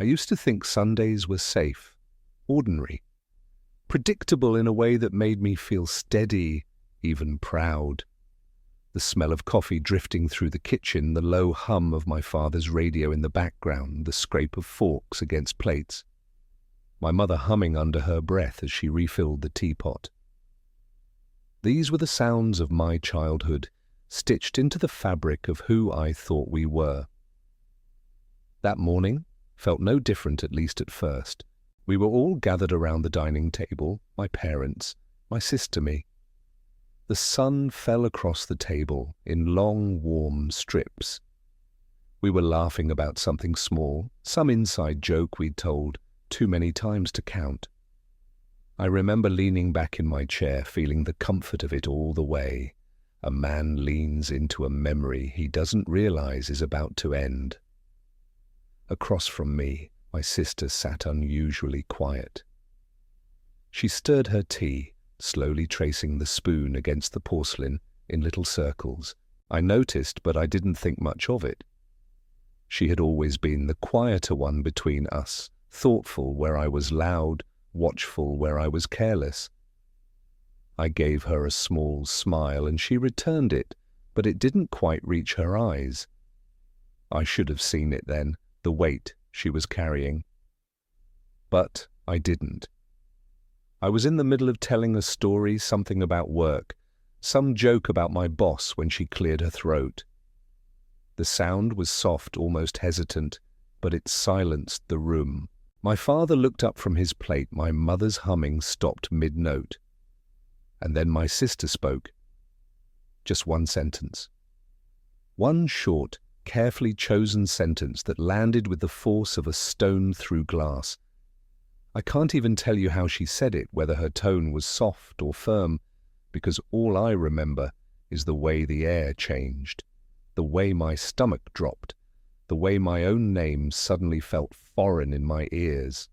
I used to think Sundays were safe, ordinary, predictable in a way that made me feel steady, even proud. The smell of coffee drifting through the kitchen, the low hum of my father's radio in the background, the scrape of forks against plates. My mother humming under her breath as she refilled the teapot. These were the sounds of my childhood, stitched into the fabric of who I thought we were. That morning felt no different, at least at first. We were all gathered around the dining table, my parents, my sister, me. The sun fell across the table in long, warm strips. We were laughing about something small, some inside joke we'd told too many times to count. I remember leaning back in my chair, feeling the comfort of it all the way. A man leans into a memory he doesn't realize is about to end. Across from me, my sister sat unusually quiet. She stirred her tea, slowly tracing the spoon against the porcelain in little circles. I noticed, but I didn't think much of it. She had always been the quieter one between us, thoughtful where I was loud, watchful where I was careless. I gave her a small smile and she returned it, but it didn't quite reach her eyes. I should have seen it then, the weight she was carrying. But I didn't. I was in the middle of telling a story, something about work, some joke about my boss when she cleared her throat. The sound was soft, almost hesitant, but it silenced the room. My father looked up from his plate, my mother's humming stopped mid-note. And then my sister spoke. Just one sentence. One short, carefully chosen sentence that landed with the force of a stone through glass. I can't even tell you how she said it, whether her tone was soft or firm, because all I remember is the way the air changed, the way my stomach dropped, the way my own name suddenly felt foreign in my ears.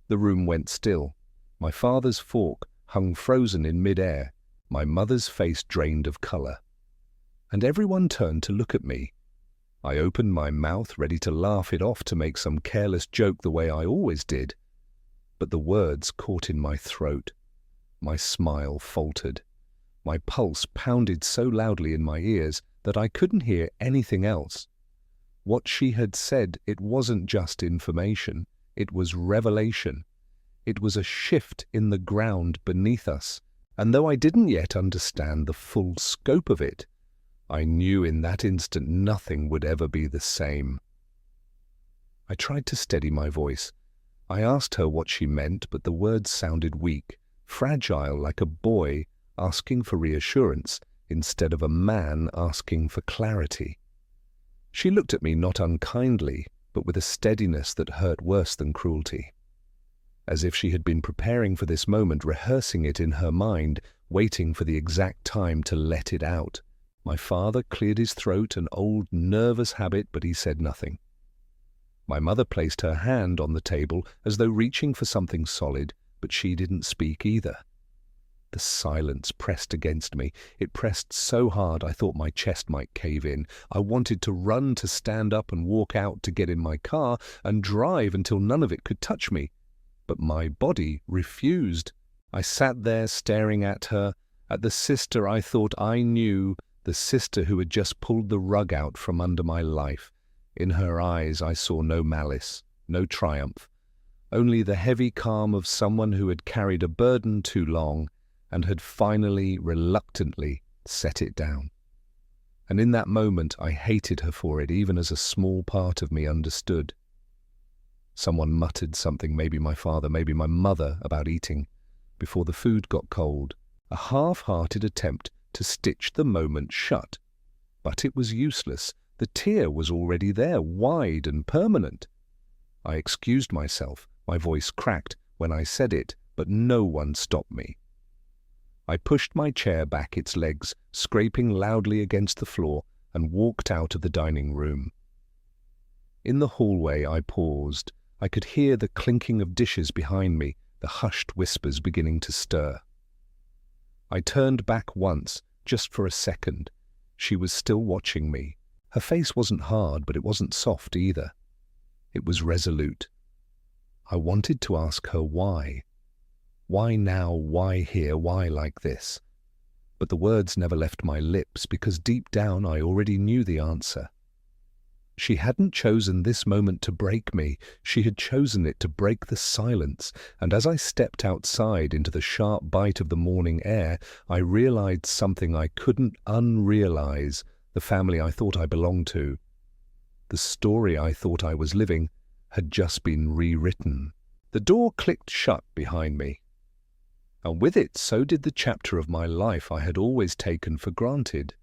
The room went still. My father's fork hung frozen in mid-air, my mother's face drained of colour. And everyone turned to look at me. I opened my mouth, ready to laugh it off, to make some careless joke the way I always did. But the words caught in my throat. My smile faltered. My pulse pounded so loudly in my ears that I couldn't hear anything else. What she had said, it wasn't just information, it was revelation. It was a shift in the ground beneath us, and though I didn't yet understand the full scope of it, I knew in that instant nothing would ever be the same. I tried to steady my voice. I asked her what she meant, but the words sounded weak, fragile, like a boy asking for reassurance instead of a man asking for clarity. She looked at me not unkindly, but with a steadiness that hurt worse than cruelty. As if she had been preparing for this moment, rehearsing it in her mind, waiting for the exact time to let it out. My father cleared his throat, an old nervous habit, but he said nothing. My mother placed her hand on the table as though reaching for something solid, but she didn't speak either. The silence pressed against me. It pressed so hard I thought my chest might cave in. I wanted to run, to stand up and walk out, to get in my car and drive until none of it could touch me. But my body refused. I sat there staring at her, at the sister I thought I knew, the sister who had just pulled the rug out from under my life. In her eyes I saw no malice, no triumph, only the heavy calm of someone who had carried a burden too long and had finally, reluctantly, set it down. And in that moment I hated her for it, even as a small part of me understood. Someone muttered something, maybe my father, maybe my mother, about eating, before the food got cold, a half-hearted attempt to stitch the moment shut. But it was useless. The tear was already there, wide and permanent. I excused myself. My voice cracked when I said it, but no one stopped me. I pushed my chair back, its legs scraping loudly against the floor, and walked out of the dining room. In the hallway I paused. I could hear the clinking of dishes behind me, the hushed whispers beginning to stir. I turned back once, just for a second. She was still watching me. Her face wasn't hard, but it wasn't soft either. It was resolute. I wanted to ask her why. Why now? Why here? Why like this? But the words never left my lips because deep down I already knew the answer. She hadn't chosen this moment to break me. She had chosen it to break the silence. And as I stepped outside into the sharp bite of the morning air, I realized something I couldn't unrealize. The family I thought I belonged to, the story I thought I was living, had just been rewritten. The door clicked shut behind me. And with it, so did the chapter of my life I had always taken for granted.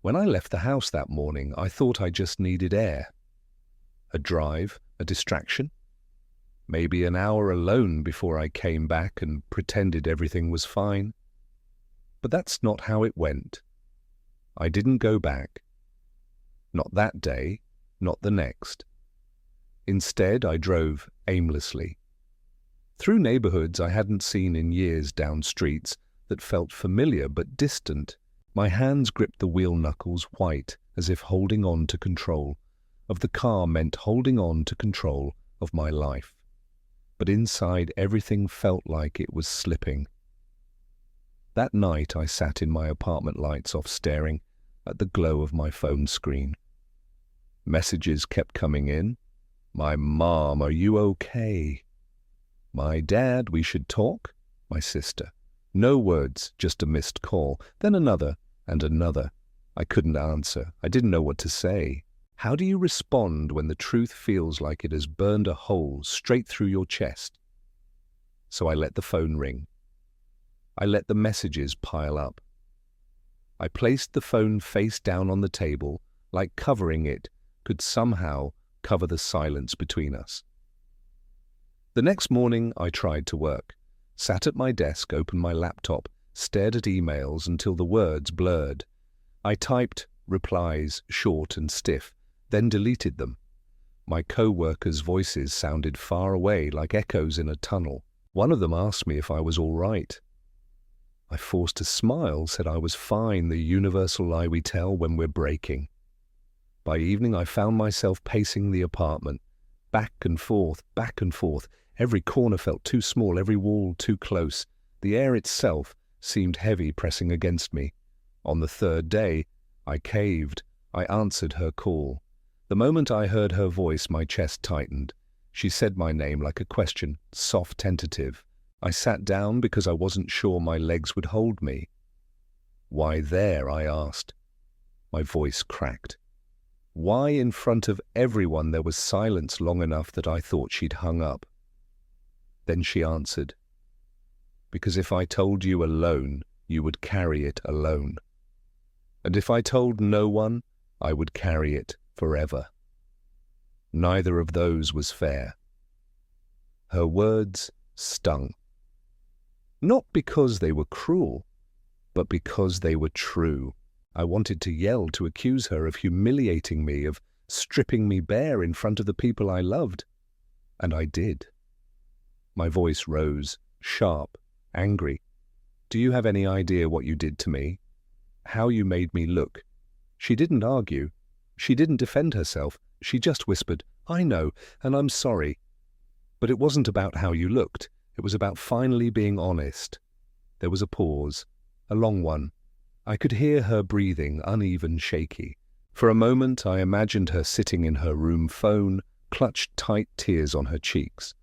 When I left the house that morning, I thought I just needed air. A drive, a distraction. Maybe an hour alone before I came back and pretended everything was fine. But that's not how it went. I didn't go back. Not that day, not the next. Instead, I drove aimlessly. Through neighborhoods I hadn't seen in years, down streets that felt familiar but distant. My hands gripped the wheel knuckles white, as if holding on to control of the car meant holding on to control of my life. But inside, everything felt like it was slipping. That night I sat in my apartment, lights off, staring at the glow of my phone screen. Messages kept coming in. My mom, are you okay? My dad, we should talk? My sister. No words, just a missed call. Then another and another. I couldn't answer. I didn't know what to say. How do you respond when the truth feels like it has burned a hole straight through your chest? So I let the phone ring. I let the messages pile up. I placed the phone face down on the table, like covering it could somehow cover the silence between us. The next morning I tried to work, sat at my desk, opened my laptop, stared at emails until the words blurred. I typed replies, short and stiff, then deleted them. My co-workers' voices sounded far away, like echoes in a tunnel. One of them asked me if I was all right. I forced a smile, said I was fine, the universal lie we tell when we're breaking. By evening I found myself pacing the apartment, back and forth, back and forth. Every corner felt too small, every wall too close. The air itself seemed heavy, pressing against me. On the third day, I caved. I answered her call. The moment I heard her voice, my chest tightened. She said my name like a question, soft, tentative. I sat down because I wasn't sure my legs would hold me. Why there? I asked. My voice cracked. Why in front of everyone there was silence long enough that I thought she'd hung up. Then she answered, because if I told you alone, you would carry it alone. And if I told no one, I would carry it forever. Neither of those was fair. Her words stung. Not because they were cruel, but because they were true. I wanted to yell, to accuse her of humiliating me, of stripping me bare in front of the people I loved. And I did. My voice rose, sharp, angry. Do you have any idea what you did to me? How you made me look? She didn't argue. She didn't defend herself. She just whispered, I know, and I'm sorry. But it wasn't about how you looked. It was about finally being honest. There was a pause, a long one. I could hear her breathing, uneven, shaky. For a moment I imagined her sitting in her room phone, clutched tight, tears on her cheeks.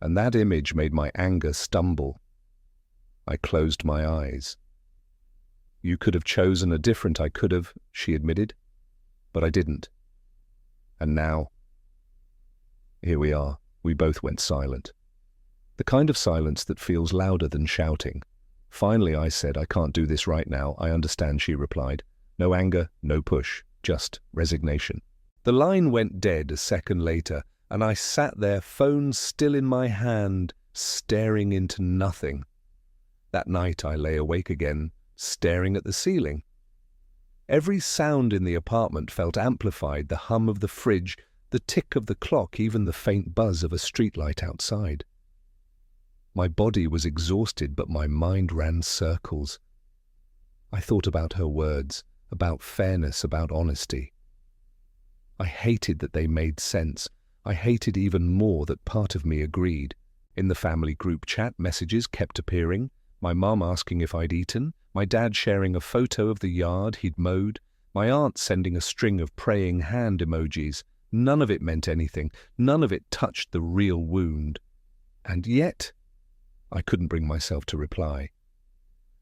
And that image made my anger stumble. I closed my eyes. You could have chosen a different, I could have, she admitted. But I didn't. And now, here we are. We both went silent. The kind of silence that feels louder than shouting. Finally I said, I can't do this right now. I understand, she replied. No anger, no push, just resignation. The line went dead a second later, and I sat there, phone still in my hand, staring into nothing. That night I lay awake again, staring at the ceiling. Every sound in the apartment felt amplified, the hum of the fridge, the tick of the clock, even the faint buzz of a streetlight outside. My body was exhausted, but my mind ran circles. I thought about her words, about fairness, about honesty. I hated that they made sense. I hated even more that part of me agreed. In the family group chat, messages kept appearing. My mum asking if I'd eaten, my dad sharing a photo of the yard he'd mowed, my aunt sending a string of praying hand emojis. None of it meant anything. None of it touched the real wound. And yet, I couldn't bring myself to reply.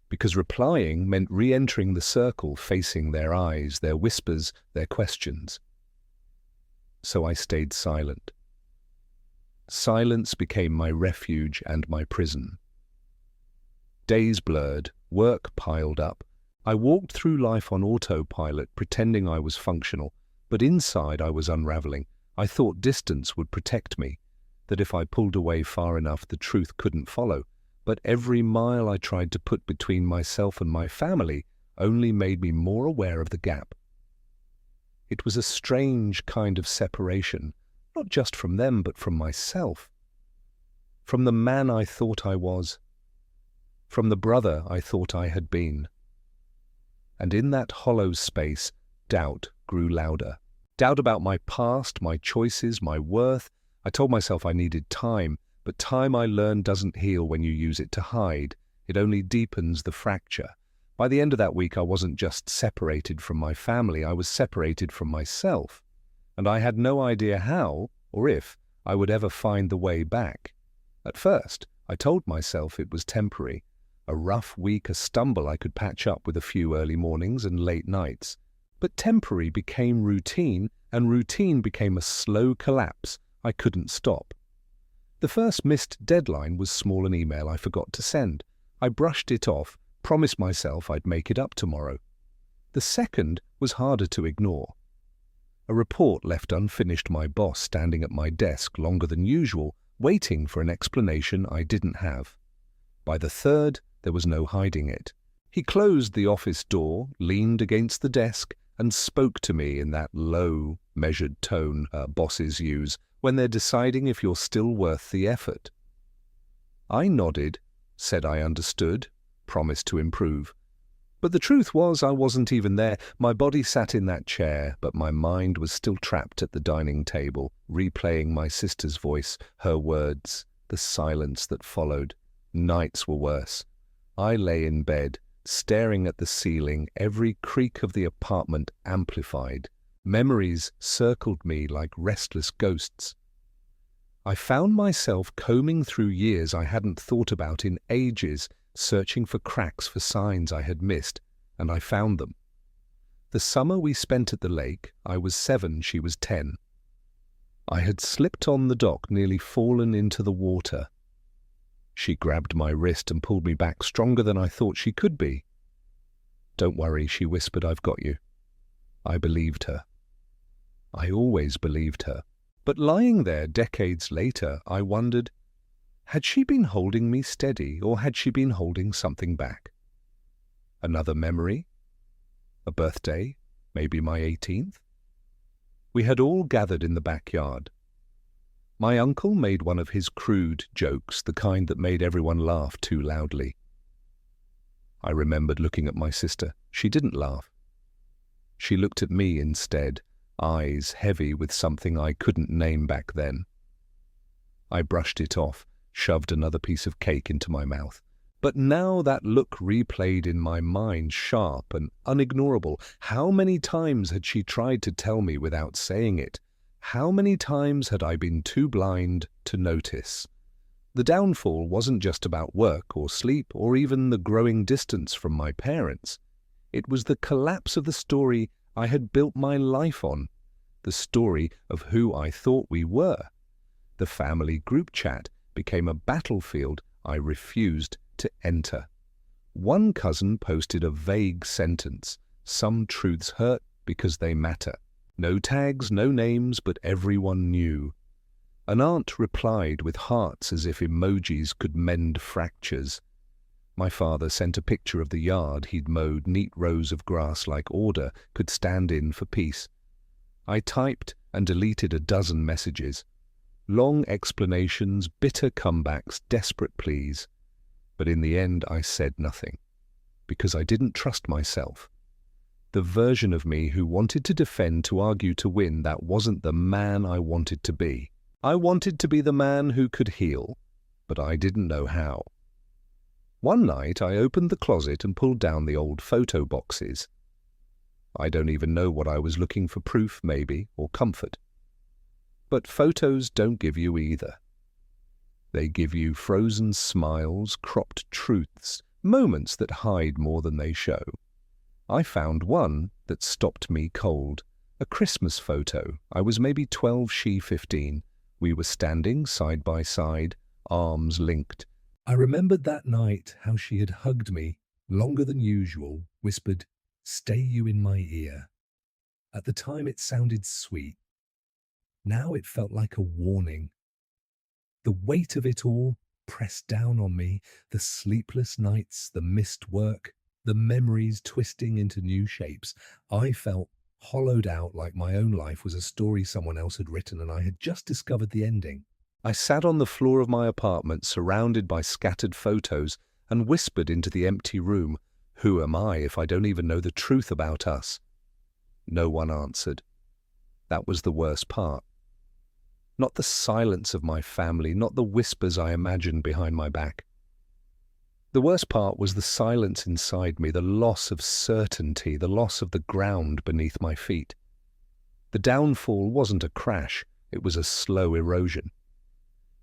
Because replying meant re-entering the circle, facing their eyes, their whispers, their questions. So I stayed silent. Silence became my refuge and my prison. Days blurred, work piled up. I walked through life on autopilot, pretending I was functional, but inside I was unraveling. I thought distance would protect me, that if I pulled away far enough, the truth couldn't follow. But every mile I tried to put between myself and my family only made me more aware of the gap. It was a strange kind of separation, not just from them, but from myself. From the man I thought I was. From the brother I thought I had been. And in that hollow space, doubt grew louder. Doubt about my past, my choices, my worth. I told myself I needed time, but time, I learned, doesn't heal when you use it to hide. It only deepens the fracture. By the end of that week, I wasn't just separated from my family, I was separated from myself. And I had no idea how, or if, I would ever find the way back. At first, I told myself it was temporary. A rough week, a stumble I could patch up with a few early mornings and late nights. But temporary became routine, and routine became a slow collapse I couldn't stop. The first missed deadline was small, an email I forgot to send. I brushed it off, promised myself I'd make it up tomorrow. The second was harder to ignore. A report left unfinished, my boss standing at my desk longer than usual, waiting for an explanation I didn't have. By the third, there was no hiding it. He closed the office door, leaned against the desk, and spoke to me in that low, measured tone bosses use when they're deciding if you're still worth the effort. I nodded, said I understood, promised to improve. But the truth was I wasn't even there. My body sat in that chair, but my mind was still trapped at the dining table, replaying my sister's voice, her words, the silence that followed. Nights were worse. I lay in bed, staring at the ceiling, every creak of the apartment amplified. Memories circled me like restless ghosts. I found myself combing through years I hadn't thought about in ages, searching for cracks, for signs I had missed, and I found them. The summer we spent at the lake, I was 7, she was 10. I had slipped on the dock, nearly fallen into the water. She grabbed my wrist and pulled me back stronger than I thought she could be. "Don't worry," she whispered, "I've got you." I believed her. I always believed her. But lying there decades later, I wondered, had she been holding me steady, or had she been holding something back? Another memory? A birthday? Maybe my 18th? We had all gathered in the backyard. My uncle made one of his crude jokes, the kind that made everyone laugh too loudly. I remembered looking at my sister. She didn't laugh. She looked at me instead, eyes heavy with something I couldn't name back then. I brushed it off, shoved another piece of cake into my mouth. But now that look replayed in my mind, sharp and unignorable. How many times had she tried to tell me without saying it? How many times had I been too blind to notice? The downfall wasn't just about work or sleep or even the growing distance from my parents. It was the collapse of the story I had built my life on, the story of who I thought we were. The family group chat became a battlefield I refused to enter. One cousin posted a vague sentence, "Some truths hurt because they matter." No tags, no names, but everyone knew. An aunt replied with hearts as if emojis could mend fractures. My father sent a picture of the yard he'd mowed, neat rows of grass like order could stand in for peace. I typed and deleted a dozen messages. Long explanations, bitter comebacks, desperate pleas. But in the end I said nothing, because I didn't trust myself. The version of me who wanted to defend, to argue, to win, that wasn't the man I wanted to be. I wanted to be the man who could heal, but I didn't know how. One night I opened the closet and pulled down the old photo boxes. I don't even know what I was looking for, proof maybe, or comfort. But photos don't give you either. They give you frozen smiles, cropped truths, moments that hide more than they show. I found one that stopped me cold. A Christmas photo. I was maybe 12, she 15. We were standing side by side, arms linked. I remembered that night how she had hugged me, longer than usual, whispered, "Stay you in my ear." At the time it sounded sweet. Now it felt like a warning. The weight of it all pressed down on me, the sleepless nights, the missed work, the memories twisting into new shapes. I felt hollowed out, like my own life was a story someone else had written and I had just discovered the ending. I sat on the floor of my apartment, surrounded by scattered photos, and whispered into the empty room, "Who am I if I don't even know the truth about us?" No one answered. That was the worst part. Not the silence of my family, not the whispers I imagined behind my back. The worst part was the silence inside me, the loss of certainty, the loss of the ground beneath my feet. The downfall wasn't a crash, it was a slow erosion.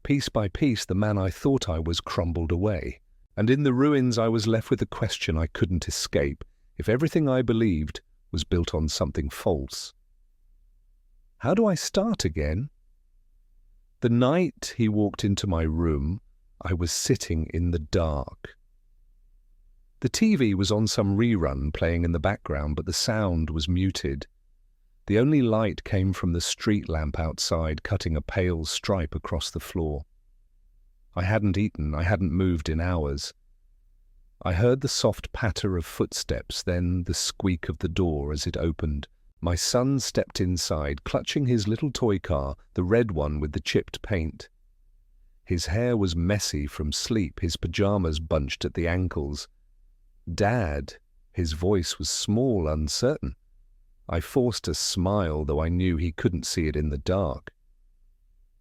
Piece by piece, the man I thought I was crumbled away, and in the ruins I was left with a question I couldn't escape: if everything I believed was built on something false. How do I start again? The night he walked into my room, I was sitting in the dark. The TV was on some rerun playing in the background, but the sound was muted. The only light came from the street lamp outside, cutting a pale stripe across the floor. I hadn't eaten, I hadn't moved in hours. I heard the soft patter of footsteps, then the squeak of the door as it opened. My son stepped inside, clutching his little toy car, the red one with the chipped paint. His hair was messy from sleep, his pajamas bunched at the ankles. "Dad," his voice was small, uncertain. I forced a smile, though I knew he couldn't see it in the dark.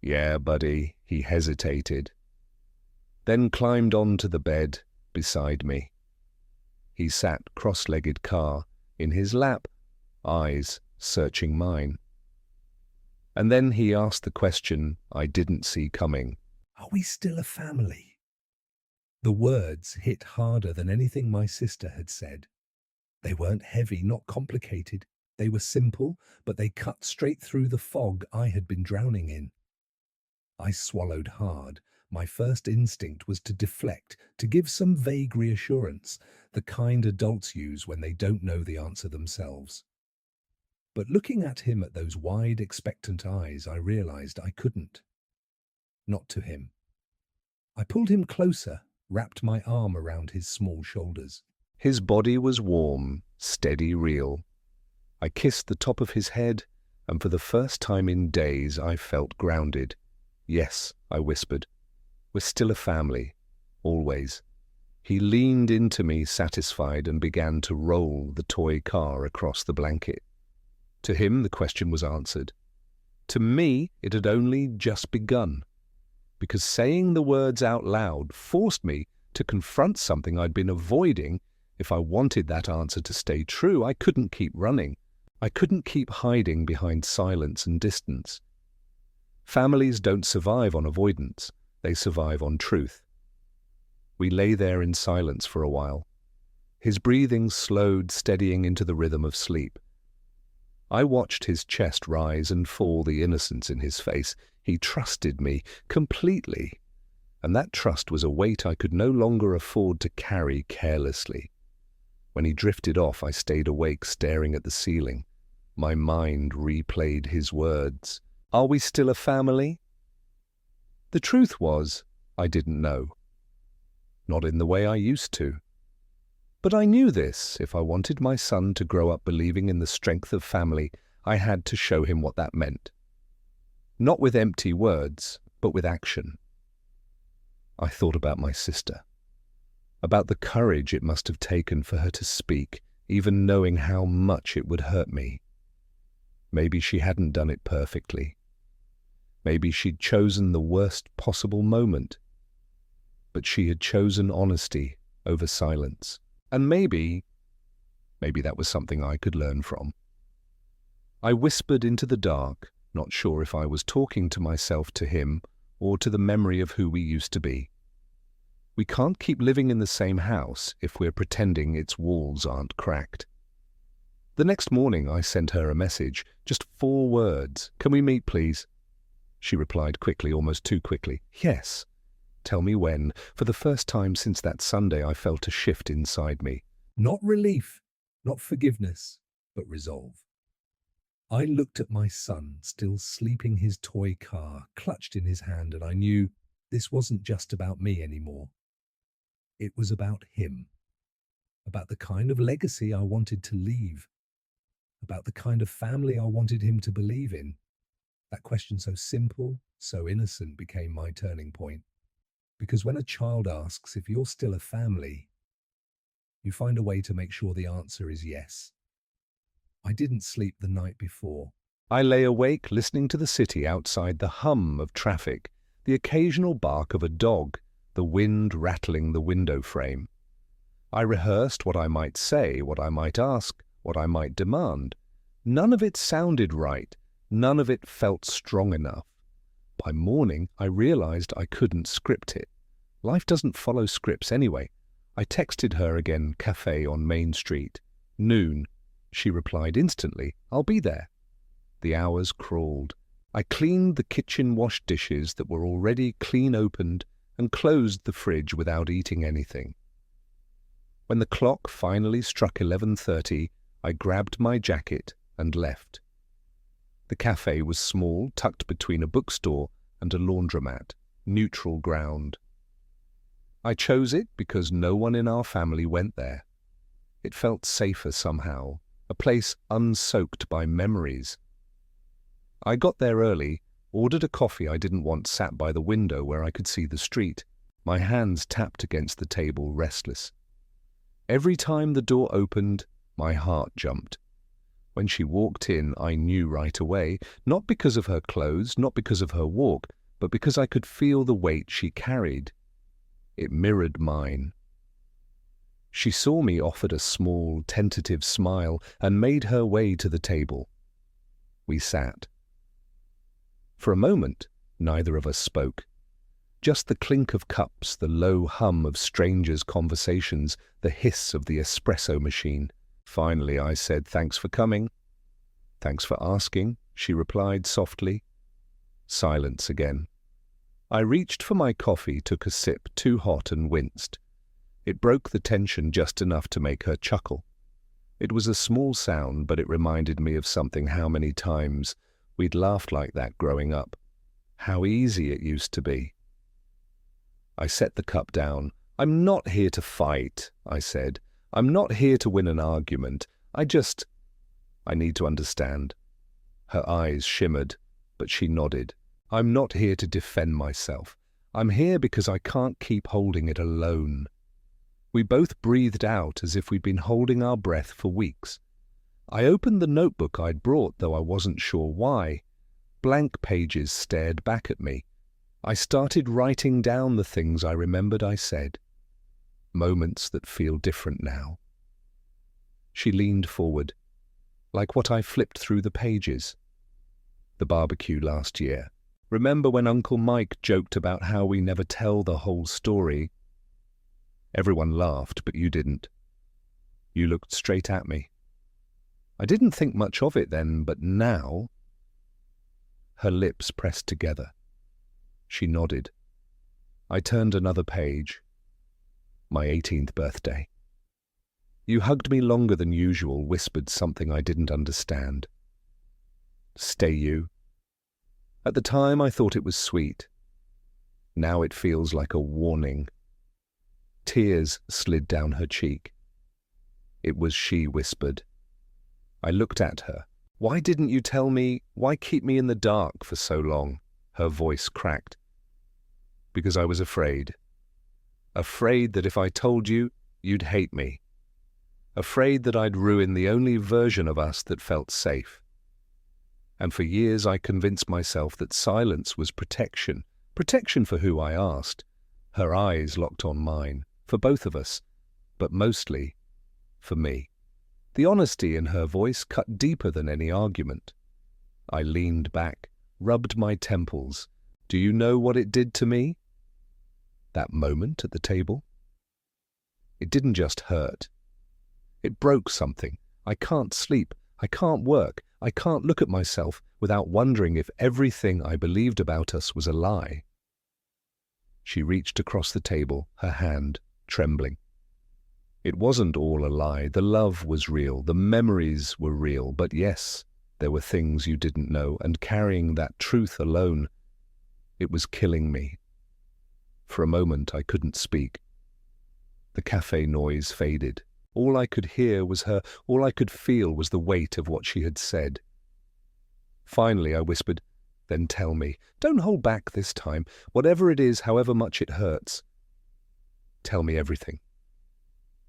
"Yeah, buddy," he hesitated, then climbed onto the bed beside me. He sat cross-legged car, in his lap, eyes searching mine. And then he asked the question I didn't see coming. "Are we still a family?" The words hit harder than anything my sister had said. They weren't heavy, not complicated. They were simple, but they cut straight through the fog I had been drowning in. I swallowed hard. My first instinct was to deflect, to give some vague reassurance, the kind adults use when they don't know the answer themselves. But looking at him at those wide, expectant eyes, I realized I couldn't. Not to him. I pulled him closer, wrapped my arm around his small shoulders. His body was warm, steady, real. I kissed the top of his head, and for the first time in days I felt grounded. "Yes," I whispered. "We're still a family. Always." He leaned into me, satisfied, and began to roll the toy car across the blanket. To him, the question was answered. To me, it had only just begun, because saying the words out loud forced me to confront something I'd been avoiding. If I wanted that answer to stay true, I couldn't keep running. I couldn't keep hiding behind silence and distance. Families don't survive on avoidance. They survive on truth. We lay there in silence for a while. His breathing slowed, steadying into the rhythm of sleep. I watched his chest rise and fall, the innocence in his face. He trusted me completely, and that trust was a weight I could no longer afford to carry carelessly. When he drifted off, I stayed awake, staring at the ceiling. My mind replayed his words. "Are we still a family?" The truth was, I didn't know. Not in the way I used to. But I knew this. If I wanted my son to grow up believing in the strength of family, I had to show him what that meant. Not with empty words, but with action. I thought about my sister, about the courage it must have taken for her to speak, even knowing how much it would hurt me. Maybe she hadn't done it perfectly. Maybe she'd chosen the worst possible moment. But she had chosen honesty over silence. And maybe that was something I could learn from. I whispered into the dark, not sure if I was talking to myself, to him, or to the memory of who we used to be. We can't keep living in the same house if we're pretending its walls aren't cracked. The next morning I sent her a message, just 4 words. "Can we meet, please?" She replied quickly, almost too quickly. "Yes." "Tell me when." For the first time since that Sunday, I felt a shift inside me. Not relief, not forgiveness, but resolve. I looked at my son, still sleeping, his toy car clutched in his hand, and I knew this wasn't just about me anymore. It was about him, about the kind of legacy I wanted to leave, about the kind of family I wanted him to believe in. That question, so simple, so innocent, became my turning point. Because when a child asks if you're still a family, you find a way to make sure the answer is yes. I didn't sleep the night before. I lay awake listening to the city outside, the hum of traffic, the occasional bark of a dog, the wind rattling the window frame. I rehearsed what I might say, what I might ask, what I might demand. None of it sounded right. None of it felt strong enough. By morning, I realized I couldn't script it. Life doesn't follow scripts anyway. I texted her again, cafe on Main Street. Noon. She replied instantly, "I'll be there." The hours crawled. I cleaned the kitchen wash dishes that were already clean opened and closed the fridge without eating anything. When the clock finally struck 11:30, I grabbed my jacket and left. The cafe was small, tucked between a bookstore and a laundromat, neutral ground. I chose it because no one in our family went there. It felt safer somehow, a place unsoaked by memories. I got there early, ordered a coffee I didn't want, sat by the window where I could see the street. My hands tapped against the table, restless. Every time the door opened, my heart jumped. When she walked in, I knew right away, not because of her clothes, not because of her walk, but because I could feel the weight she carried. It mirrored mine. She saw me, offered a small, tentative smile, and made her way to the table. We sat. For a moment, neither of us spoke. Just the clink of cups, the low hum of strangers' conversations, the hiss of the espresso machine. Finally, I said, "Thanks for coming." "Thanks for asking," she replied softly. Silence again. I reached for my coffee, took a sip, too hot, and winced. It broke the tension just enough to make her chuckle. It was a small sound, but it reminded me of something. How many times we'd laughed like that growing up. How easy it used to be. I set the cup down. "I'm not here to fight," I said. "I'm not here to win an argument. I need to understand." Her eyes shimmered, but she nodded. "I'm not here to defend myself. I'm here because I can't keep holding it alone." We both breathed out as if we'd been holding our breath for weeks. I opened the notebook I'd brought, though I wasn't sure why. Blank pages stared back at me. I started writing down the things I remembered I said. Moments that feel different now. She leaned forward, like what I flipped through the pages. The barbecue last year. Remember when Uncle Mike joked about how we never tell the whole story? Everyone laughed, but you didn't. You looked straight at me. I didn't think much of it then, but now... Her lips pressed together. She nodded. I turned another page. My 18th birthday. You hugged me longer than usual, whispered something I didn't understand. "Stay you." At the time I thought it was sweet. Now it feels like a warning. Tears slid down her cheek. It was she whispered. I looked at her. "Why didn't you tell me? Why keep me in the dark for so long?" Her voice cracked. "Because I was afraid. Afraid that if I told you, you'd hate me. afraid that I'd ruin the only version of us that felt safe. And for years I convinced myself that silence was protection, protection for who I asked. Her eyes locked on mine, for both of us, but mostly for me. The honesty in her voice cut deeper than any argument. I leaned back, rubbed my temples. Do you know what it did to me? That moment at the table? It didn't just hurt. It broke something. I can't sleep. I can't work. I can't look at myself without wondering if everything I believed about us was a lie. She reached across the table, her hand trembling. It wasn't all a lie. The love was real. The memories were real. But yes, there were things you didn't know, and carrying that truth alone, it was killing me. For a moment I couldn't speak. The cafe noise faded. All I could hear was her. All I could feel was the weight of what she had said. Finally I whispered, "Then tell me. Don't hold back this time. Whatever it is, however much it hurts. Tell me everything."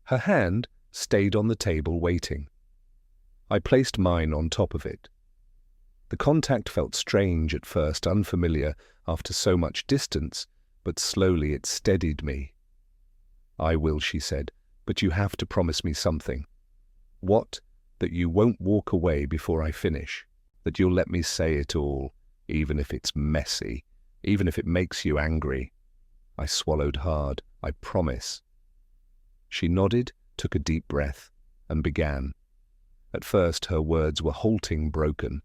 Her hand stayed on the table waiting. I placed mine on top of it. The contact felt strange at first, unfamiliar after so much distance, but slowly it steadied me. "I will," she said, "but you have to promise me something." "What?" "That you won't walk away before I finish. That you'll let me say it all, even if it's messy, even if it makes you angry." I swallowed hard. "I promise." She nodded, took a deep breath, and began. At first her words were halting, broken.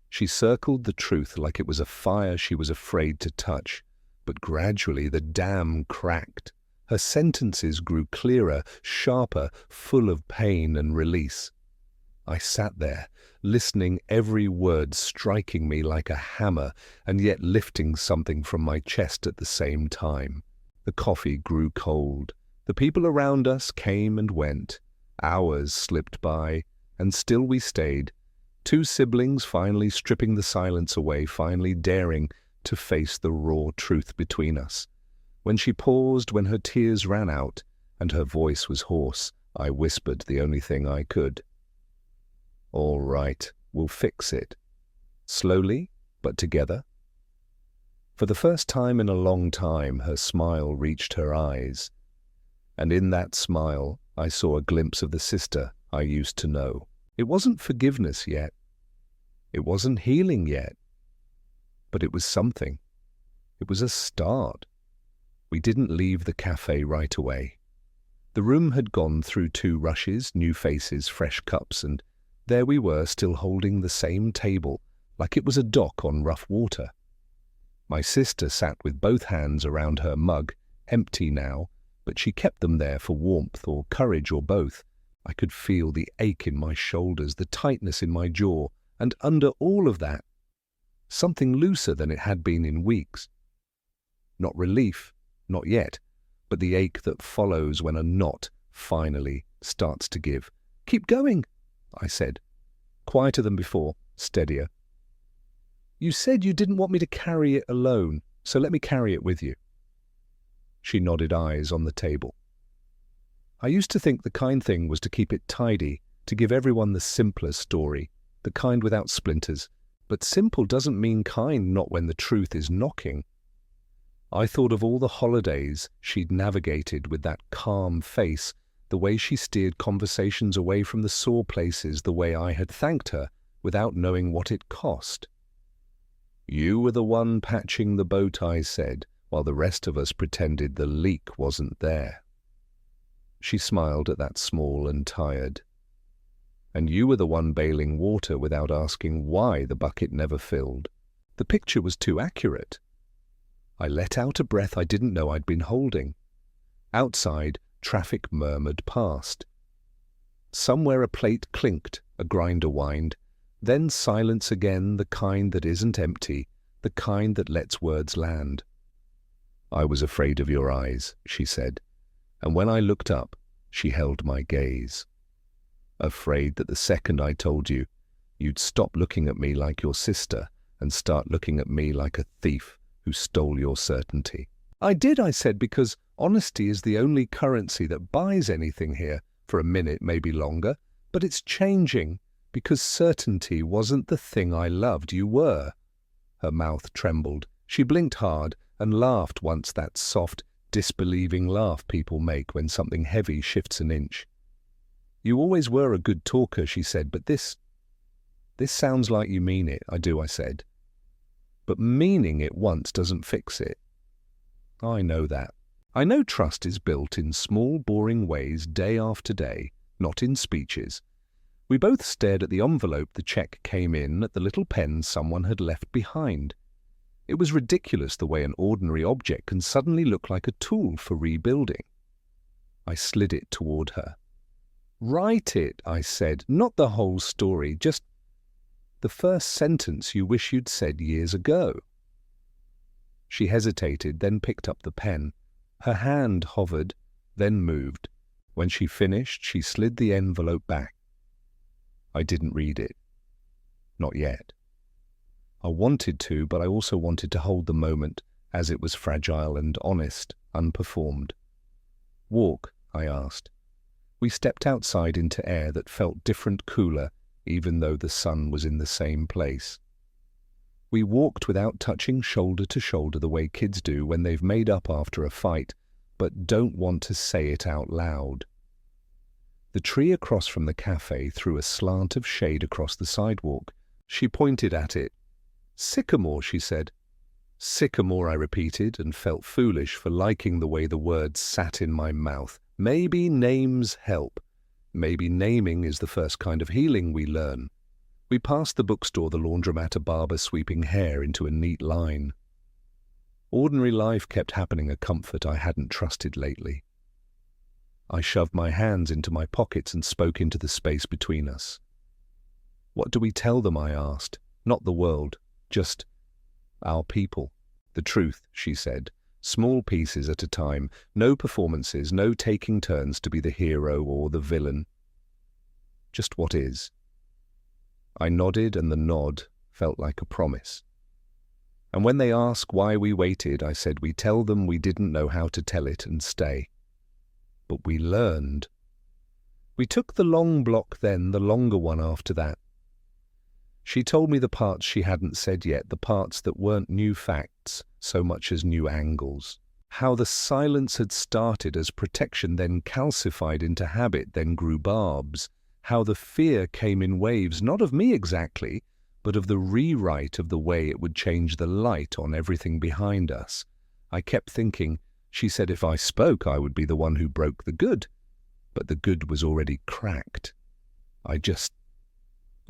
She circled the truth like it was a fire she was afraid to touch, but gradually the dam cracked. Her sentences grew clearer, sharper, full of pain and release. I sat there, listening, every word striking me like a hammer, and yet lifting something from my chest at the same time. The coffee grew cold. The people around us came and went. Hours slipped by, and still we stayed. Two siblings finally stripping the silence away, finally daring to face the raw truth between us. When she paused, when her tears ran out, and her voice was hoarse, I whispered the only thing I could. "All right, we'll fix it. Slowly, but together." For the first time in a long time, her smile reached her eyes. And in that smile, I saw a glimpse of the sister I used to know. It wasn't forgiveness yet. It wasn't healing yet. But it was something. It was a start. We didn't leave the cafe right away. The room had gone through 2 rushes, new faces, fresh cups, and there we were, still holding the same table, like it was a dock on rough water. My sister sat with both hands around her mug, empty now, but she kept them there for warmth or courage or both. I could feel the ache in my shoulders, the tightness in my jaw, and under all of that, something looser than it had been in weeks. Not relief, not yet, but the ache that follows when a knot finally starts to give. "Keep going," I said, quieter than before, steadier. "You said you didn't want me to carry it alone, so let me carry it with you." She nodded, eyes on the table. I used to think the kind thing was to keep it tidy, to give everyone the simpler story, the kind without splinters. But simple doesn't mean kind, not when the truth is knocking. I thought of all the holidays she'd navigated with that calm face, the way she steered conversations away from the sore places, the way I had thanked her without knowing what it cost. "You were the one patching the boat," I said, while the rest of us pretended the leak wasn't there. She smiled at that, small and tired. "And you were the one bailing water without asking why the bucket never filled. The picture was too accurate." I let out a breath I didn't know I'd been holding. Outside, traffic murmured past. Somewhere a plate clinked, a grinder whined, then silence again, the kind that isn't empty, the kind that lets words land. "I was afraid of your eyes," she said, and when I looked up, she held my gaze. "Afraid that the second I told you, you'd stop looking at me like your sister and start looking at me like a thief who stole your certainty." "I did," I said, "because honesty is the only currency that buys anything here. For a minute, maybe longer. But it's changing, because certainty wasn't the thing I loved. You were. Her mouth trembled. She blinked hard and laughed once, that soft, disbelieving laugh people make when something heavy shifts an inch. You always were a good talker, she said, but this sounds like you mean it. I do, I said. But meaning it once doesn't fix it. I know that. I know trust is built in small, boring ways day after day, not in speeches. We both stared at the envelope the check came in, at the little pen someone had left behind. It was ridiculous the way an ordinary object can suddenly look like a tool for rebuilding. I slid it toward her. Write it, I said, not the whole story, just the first sentence you wish you'd said years ago. She hesitated, then picked up the pen. Her hand hovered, then moved. When she finished, she slid the envelope back. I didn't read it. Not yet. I wanted to, but I also wanted to hold the moment as it was fragile and honest, unperformed. Walk, I asked. We stepped outside into air that felt different, cooler, even though the sun was in the same place. We walked without touching shoulder to shoulder the way kids do when they've made up after a fight, but don't want to say it out loud. The tree across from the cafe threw a slant of shade across the sidewalk. She pointed at it. Sycamore, she said. Sycamore, I repeated, and felt foolish for liking the way the words sat in my mouth. Maybe names help. Maybe naming is the first kind of healing we learn. We passed the bookstore, the laundromat, a barber sweeping hair into a neat line. Ordinary life kept happening, a comfort I hadn't trusted lately. I shoved my hands into my pockets and spoke into the space between us. What do we tell them, I asked. Not the world, just our people. The truth, she said. Small pieces at a time, no performances, no taking turns to be the hero or the villain. Just what is. I nodded, and the nod felt like a promise. And when they ask why we waited, I said we tell them we didn't know how to tell it and stay. But we learned. We took the long block then, the longer one after that. She told me the parts she hadn't said yet, the parts that weren't new facts so much as new angles. How the silence had started as protection, then calcified into habit, then grew barbs. How the fear came in waves, not of me exactly, but of the rewrite of the way it would change the light on everything behind us. I kept thinking, she said if I spoke I would be the one who broke the good. But the good was already cracked. I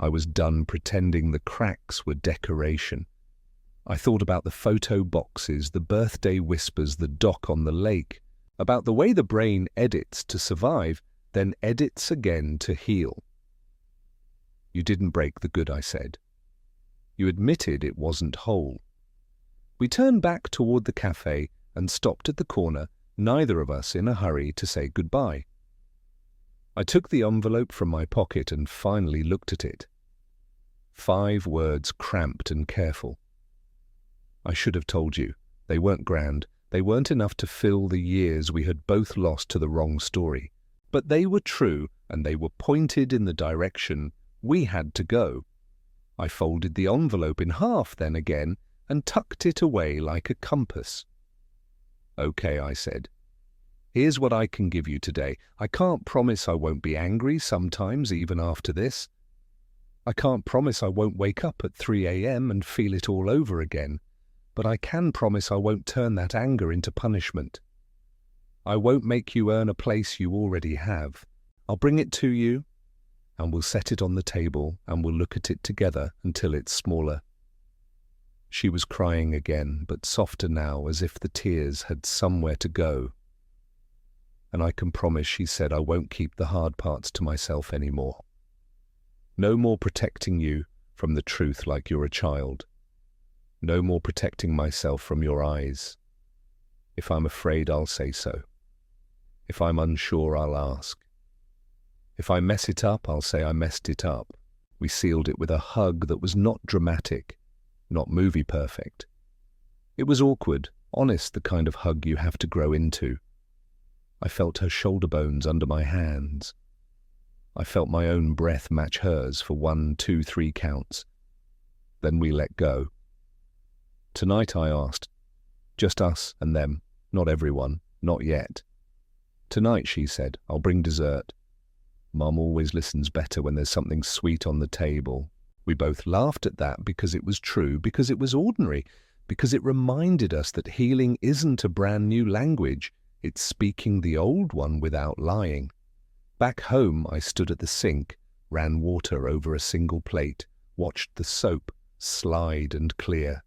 was done pretending the cracks were decoration. I thought about the photo boxes, the birthday whispers, the dock on the lake, about the way the brain edits to survive, then edits again to heal. You didn't break the good, I said. You admitted it wasn't whole. We turned back toward the cafe and stopped at the corner, neither of us in a hurry to say goodbye. I took the envelope from my pocket and finally looked at it. 5 words, cramped and careful. I should have told you. They weren't grand. They weren't enough to fill the years we had both lost to the wrong story. But they were true, and they were pointed in the direction we had to go. I folded the envelope in half then again and tucked it away like a compass. Okay, I said. Here's what I can give you today. I can't promise I won't be angry sometimes, even after this. I can't promise I won't wake up at 3 a.m. and feel it all over again. But I can promise I won't turn that anger into punishment. I won't make you earn a place you already have. I'll bring it to you, and we'll set it on the table, and we'll look at it together until it's smaller. She was crying again, but softer now, as if the tears had somewhere to go. And I can promise, she said, I won't keep the hard parts to myself anymore. No more protecting you from the truth like you're a child. No more protecting myself from your eyes. If I'm afraid, I'll say so. If I'm unsure, I'll ask. If I mess it up, I'll say I messed it up. We sealed it with a hug that was not dramatic, not movie perfect. It was awkward, honest, the kind of hug you have to grow into. I felt her shoulder bones under my hands. I felt my own breath match hers for 1, 2, 3 counts. Then we let go. Tonight, I asked. Just us and them, not everyone, not yet. Tonight, she said, I'll bring dessert. Mum always listens better when there's something sweet on the table. We both laughed at that because it was true, because it was ordinary, because it reminded us that healing isn't a brand new language, it's speaking the old one without lying. Back home, I stood at the sink, ran water over a single plate, watched the soap slide and clear.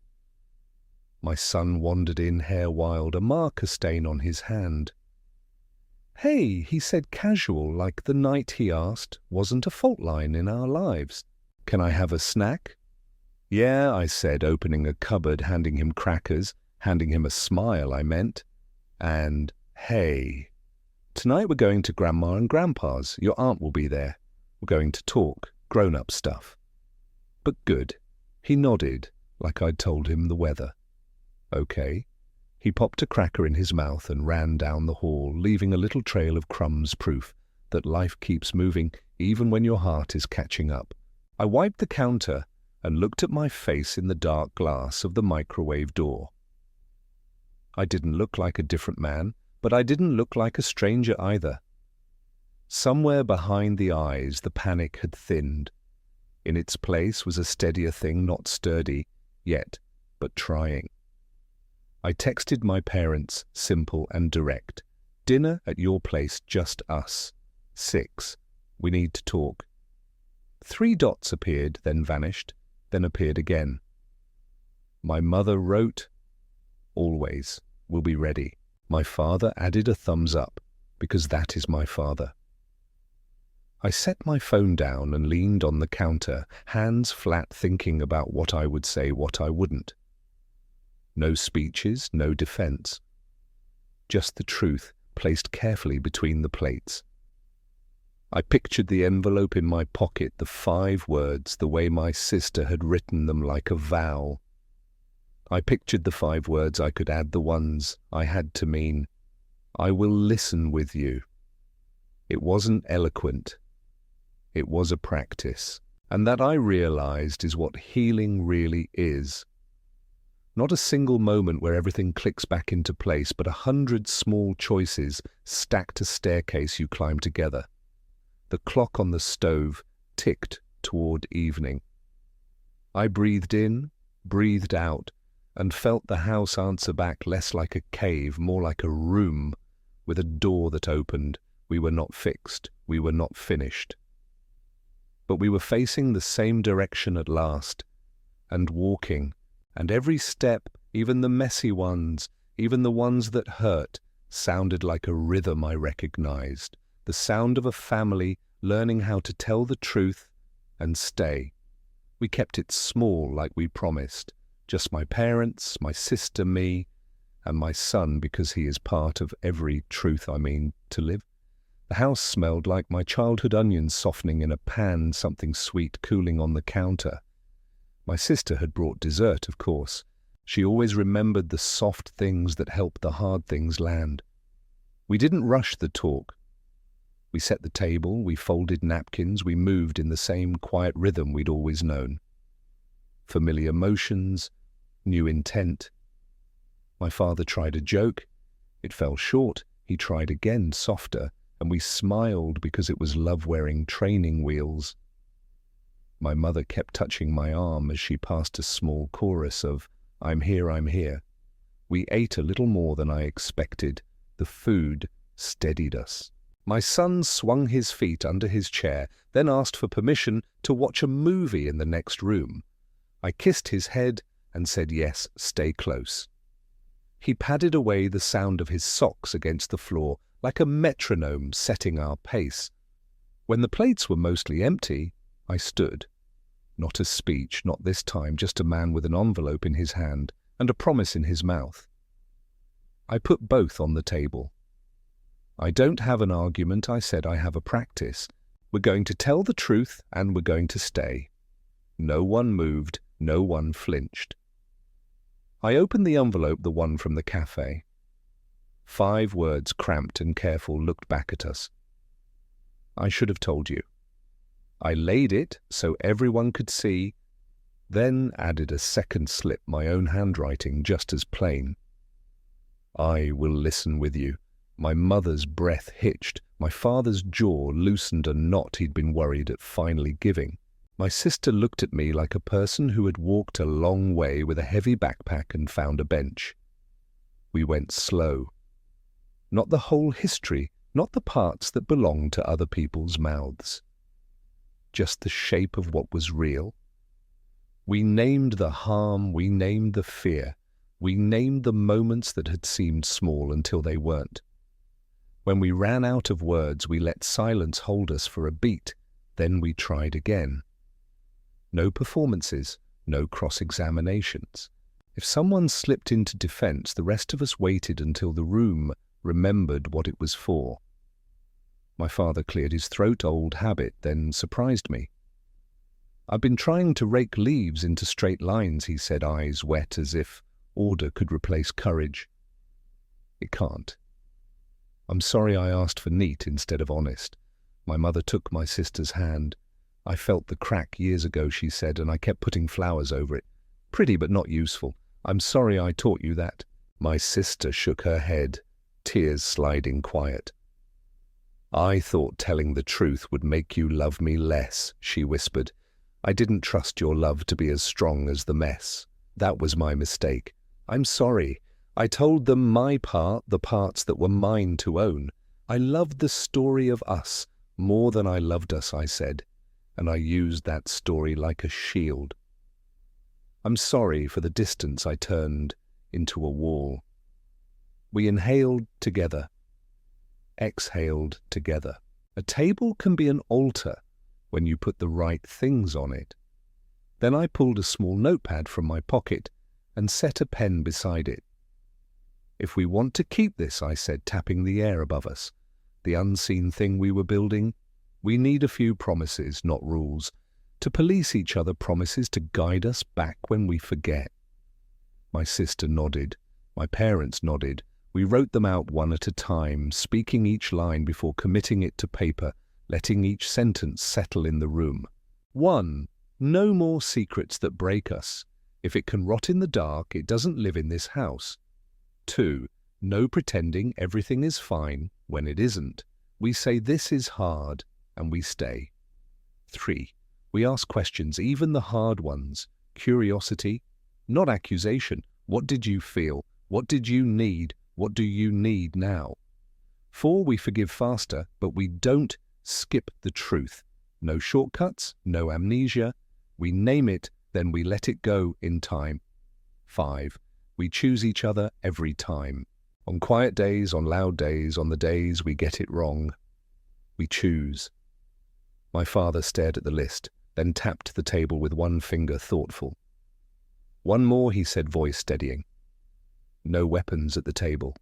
My son wandered in, hair wild, a marker stain on his hand. Hey, he said casual, like the night he asked wasn't a fault line in our lives. Can I have a snack? Yeah, I said, opening a cupboard, handing him crackers, handing him a smile, I meant. And, hey, tonight we're going to Grandma and Grandpa's. Your aunt will be there. We're going to talk, grown-up stuff. But good. He nodded, like I'd told him the weather. Okay. He popped a cracker in his mouth and ran down the hall, leaving a little trail of crumbs, proof that life keeps moving even when your heart is catching up. I wiped the counter and looked at my face in the dark glass of the microwave door. I didn't look like a different man, but I didn't look like a stranger either. Somewhere behind the eyes, the panic had thinned. In its place was a steadier thing, not sturdy yet, but trying. I texted my parents, simple and direct. Dinner at your place, just us. 6. We need to talk. 3 dots appeared, then vanished, then appeared again. My mother wrote, always, will be ready. My father added a thumbs up, because that is my father. I set my phone down and leaned on the counter, hands flat, thinking about what I would say, what I wouldn't. No speeches, no defense. Just the truth, placed carefully between the plates. I pictured the envelope in my pocket, the 5 words, the way my sister had written them, like a vow. I pictured the 5 words I could add, the ones I had to mean. I will listen with you. It wasn't eloquent. It was a practice. And that, I realized, is what healing really is. Not a single moment where everything clicks back into place, but 100 small choices stacked a staircase you climb together. The clock on the stove ticked toward evening. I breathed in, breathed out, and felt the house answer back, less like a cave, more like a room, with a door that opened. We were not fixed, we were not finished. But we were facing the same direction at last, and walking, and every step, even the messy ones, even the ones that hurt, sounded like a rhythm I recognized, the sound of a family learning how to tell the truth and stay. We kept it small, like we promised, just my parents, my sister, me, and my son, because he is part of every truth I mean to live. The house smelled like my childhood onions softening in a pan, something sweet cooling on the counter. My sister had brought dessert, of course. She always remembered the soft things that help the hard things land. We didn't rush the talk. We set the table, we folded napkins, we moved in the same quiet rhythm we'd always known. Familiar motions, new intent. My father tried a joke. It fell short. He tried again, softer, and we smiled because it was love wearing training wheels. My mother kept touching my arm as she passed a small chorus of, I'm here, I'm here. We ate a little more than I expected. The food steadied us. My son swung his feet under his chair, then asked for permission to watch a movie in the next room. I kissed his head and said yes, stay close. He padded away the sound of his socks against the floor, like a metronome setting our pace. When the plates were mostly empty, I stood. Not a speech, not this time, just a man with an envelope in his hand and a promise in his mouth. I put both on the table. I don't have an argument, I said, I have a practice. We're going to tell the truth and we're going to stay. No one moved, no one flinched. I opened the envelope, the one from the cafe. 5 words, cramped and careful, looked back at us. I should have told you. I laid it so everyone could see, then added a second slip, my own handwriting, just as plain. I will listen with you. My mother's breath hitched. My father's jaw loosened a knot he'd been worried at finally giving. My sister looked at me like a person who had walked a long way with a heavy backpack and found a bench. We went slow. Not the whole history, not the parts that belonged to other people's mouths. Just the shape of what was real. We named the harm, we named the fear, we named the moments that had seemed small until they weren't. When we ran out of words, we let silence hold us for a beat, then we tried again. No performances, no cross-examinations. If someone slipped into defense, the rest of us waited until the room remembered what it was for. My father cleared his throat, old habit, then surprised me. "I've been trying to rake leaves into straight lines," he said, eyes wet as if order could replace courage. "It can't. I'm sorry I asked for neat instead of honest." My mother took my sister's hand. "I felt the crack years ago," she said, "and I kept putting flowers over it. Pretty but not useful. I'm sorry I taught you that." My sister shook her head, tears sliding quiet. "I thought telling the truth would make you love me less," she whispered. "I didn't trust your love to be as strong as the mess. That was my mistake. I'm sorry. I told them my part, the parts that were mine to own. I loved the story of us more than I loved us," I said, and I used that story like a shield. I'm sorry for the distance I turned into a wall. We inhaled together, exhaled together. A table can be an altar when you put the right things on it. Then I pulled a small notepad from my pocket and set a pen beside it. "If we want to keep this," I said, tapping the air above us, the unseen thing we were building, "we need a few promises, not rules. To police each other, promises to guide us back when we forget." My sister nodded. My parents nodded. We wrote them out one at a time, speaking each line before committing it to paper, letting each sentence settle in the room. 1. No more secrets that break us. If it can rot in the dark, it doesn't live in this house. 2. No pretending everything is fine when it isn't. We say this is hard, and we stay. 3. We ask questions, even the hard ones. Curiosity, not accusation. What did you feel? What did you need? What do you need now? 4. We forgive faster, but we don't skip the truth. No shortcuts, no amnesia. We name it, then we let it go in time. 5. We choose each other every time. On quiet days, on loud days, on the days we get it wrong. We choose. My father stared at the list, then tapped the table with one finger, thoughtful. "One more," he said, voice steadying. "No weapons at the table."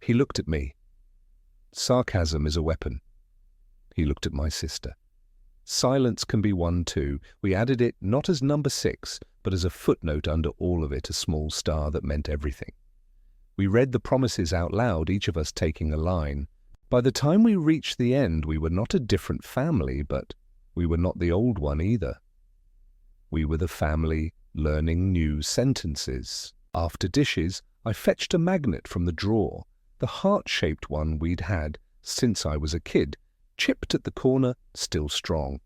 He looked at me. "Sarcasm is a weapon." He looked at my sister. "Silence can be one too." We added it not as number 6, but as a footnote under all of it, a small star that meant everything. We read the promises out loud, each of us taking a line. By the time we reached the end, we were not a different family, but we were not the old one either. We were the family learning new sentences. After dishes, I fetched a magnet from the drawer, the heart-shaped one we'd had since I was a kid, chipped at the corner, still strong.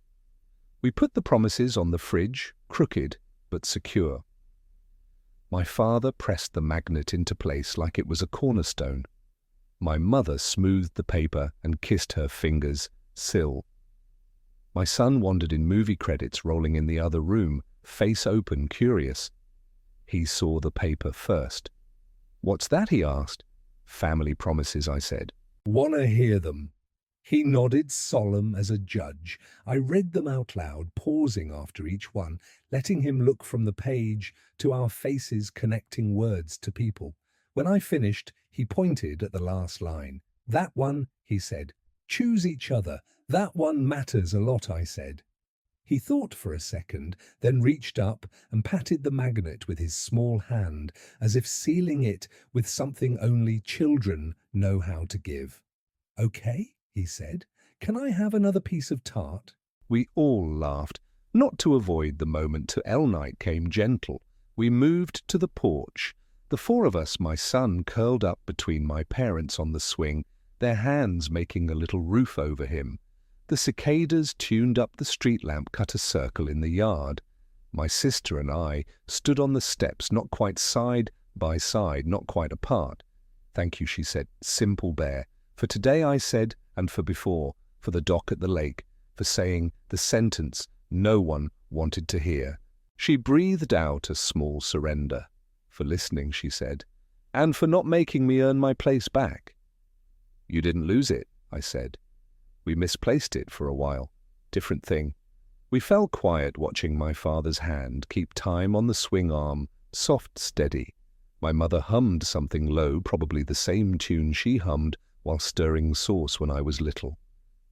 We put the promises on the fridge, crooked but secure. My father pressed the magnet into place like it was a cornerstone. My mother smoothed the paper and kissed her fingers, sill. My son wandered in movie credits rolling in the other room, face open, curious. He saw the paper first. "What's that?" he asked. "Family promises," I said. "Wanna hear them?" He nodded, solemn as a judge. I read them out loud, pausing after each one, letting him look from the page to our faces, connecting words to people. When I finished, he pointed at the last line. "That one," he said. "Choose each other. That one matters a lot," I said. He thought for a second, then reached up and patted the magnet with his small hand, as if sealing it with something only children know how to give. "Okay," he said. "Can I have another piece of tart?" We all laughed, not to avoid the moment till L-night came gentle. We moved to the porch. The four of us, my son, curled up between my parents on the swing, their hands making a little roof over him. The cicadas tuned up the street lamp cut a circle in the yard. My sister and I stood on the steps, not quite side by side, not quite apart. "Thank you," she said, "simple bear. For today," I said, "and for before, for the dock at the lake, for saying the sentence no one wanted to hear." She breathed out a small surrender. "For listening," she said, "and for not making me earn my place back." "You didn't lose it," I said. "We misplaced it for a while. Different thing." We fell quiet, watching my father's hand keep time on the swing arm, soft, steady. My mother hummed something low, probably the same tune she hummed while stirring sauce when I was little.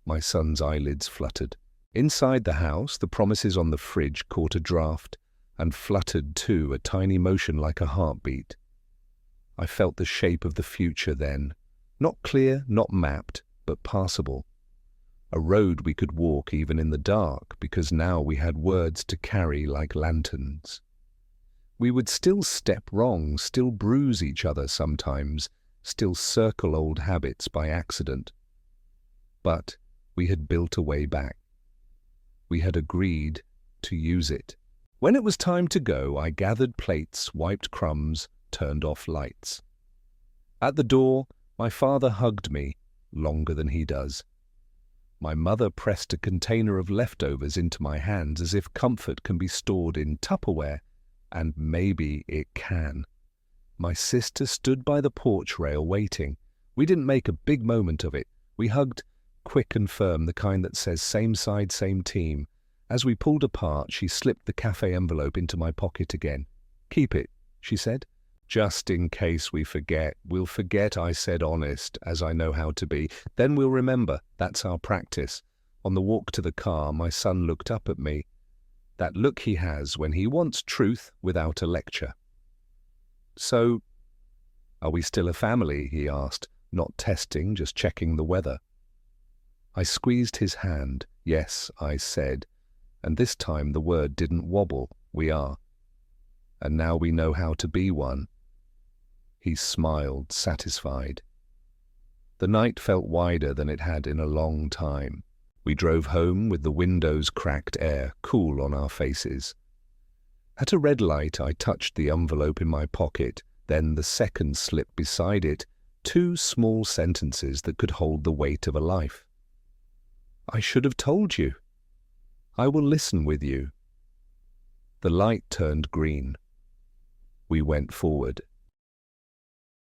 My son's eyelids fluttered. Inside the house, the promises on the fridge caught a draft and fluttered too, a tiny motion like a heartbeat. I felt the shape of the future then, not clear, not mapped, but passable. A road we could walk even in the dark, because now we had words to carry like lanterns. We would still step wrong, still bruise each other sometimes, still circle old habits by accident. But we had built a way back. We had agreed to use it. When it was time to go, I gathered plates, wiped crumbs, turned off lights. At the door, my father hugged me, longer than he does. My mother pressed a container of leftovers into my hands as if comfort can be stored in Tupperware, and maybe it can. My sister stood by the porch rail waiting. We didn't make a big moment of it. We hugged, quick and firm, the kind that says same side, same team. As we pulled apart, she slipped the cafe envelope into my pocket again. "Keep it," she said. "Just in case we forget." "We'll forget," I said, honest, as I know how to be. "Then we'll remember. That's our practice." On the walk to the car, my son looked up at me. That look he has when he wants truth without a lecture. "So, are we still a family?" he asked, not testing, just checking the weather. I squeezed his hand. "Yes," I said, and this time the word didn't wobble. "We are. And now we know how to be one." He smiled, satisfied. The night felt wider than it had in a long time. We drove home with the window's cracked air cool on our faces. At a red light, I touched the envelope in my pocket, then the second slipped beside it, 2 small sentences that could hold the weight of a life. "I should have told you. I will listen with you." The light turned green. We went forward.